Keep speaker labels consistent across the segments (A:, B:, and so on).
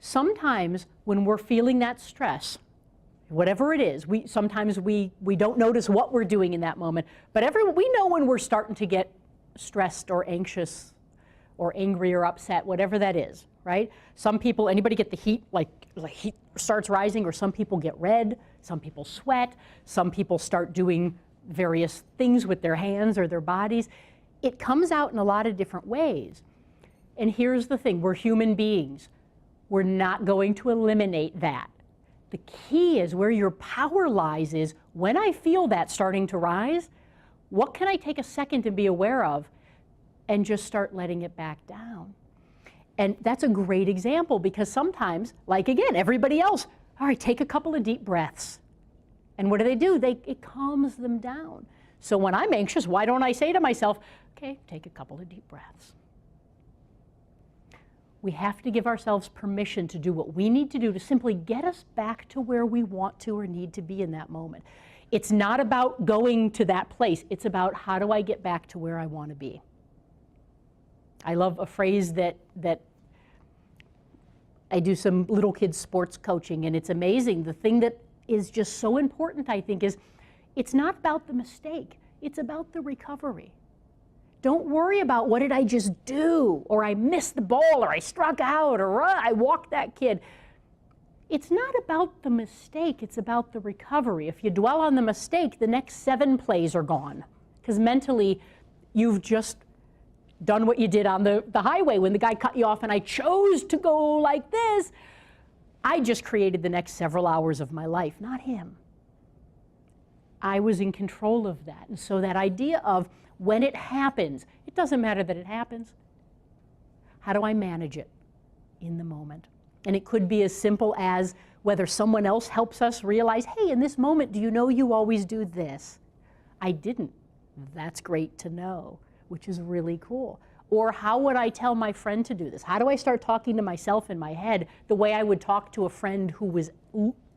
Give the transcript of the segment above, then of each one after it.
A: Sometimes when we're feeling that stress, whatever it is, sometimes we don't notice what we're doing in that moment, but we know when we're starting to get stressed or anxious or angry or upset, whatever that is, right? Some people, anybody get the heat, like heat starts rising, or some people get red, some people sweat, some people start doing various things with their hands or their bodies. It comes out in a lot of different ways. And here's the thing, we're human beings. We're not going to eliminate that. The key is where your power lies is when I feel that starting to rise, what can I take a second to be aware of and just start letting it back down? And that's a great example because sometimes, like again, everybody else, all right, take a couple of deep breaths. And what do? It calms them down. So when I'm anxious, why don't I say to myself, okay, take a couple of deep breaths. We have to give ourselves permission to do what we need to do to simply get us back to where we want to or need to be in that moment. It's not about going to that place. It's about how do I get back to where I want to be. I love a phrase that I do some little kids sports coaching, and it's amazing. The thing that is just so important, I think, is it's not about the mistake. It's about the recovery. Don't worry about what did I just do, or I missed the ball, or I struck out, or I walked that kid. It's not about the mistake, it's about the recovery. If you dwell on the mistake, the next 7 plays are gone. Because mentally, you've just done what you did on the highway when the guy cut you off and I chose to go like this. I just created the next several hours of my life, not him. I was in control of that. And so that idea of when it happens, it doesn't matter that it happens. How do I manage it in the moment? And it could be as simple as whether someone else helps us realize, hey, in this moment, do you know you always do this? I didn't. That's great to know, which is really cool. Or how would I tell my friend to do this? How do I start talking to myself in my head the way I would talk to a friend who was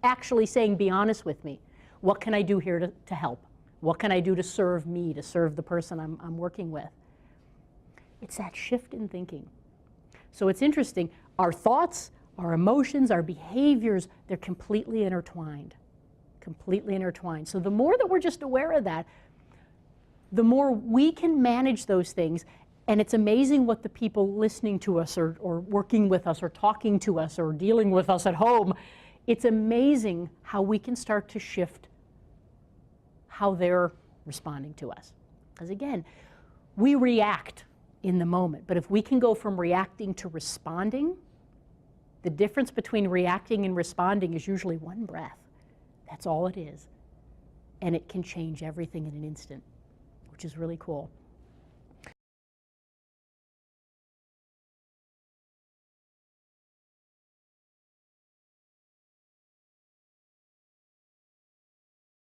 A: actually saying, be honest with me. What can I do here to help? What can I do to serve me, to serve the person I'm working with? It's that shift in thinking. So it's interesting. Our thoughts, our emotions, our behaviors, they're completely intertwined. Completely intertwined. So the more that we're just aware of that, the more we can manage those things. And it's amazing what the people listening to us or working with us or talking to us or dealing with us at home, it's amazing how we can start to shift how they're responding to us. Because again, we react in the moment, but if we can go from reacting to responding, the difference between reacting and responding is usually one breath. That's all it is. And it can change everything in an instant, which is really cool.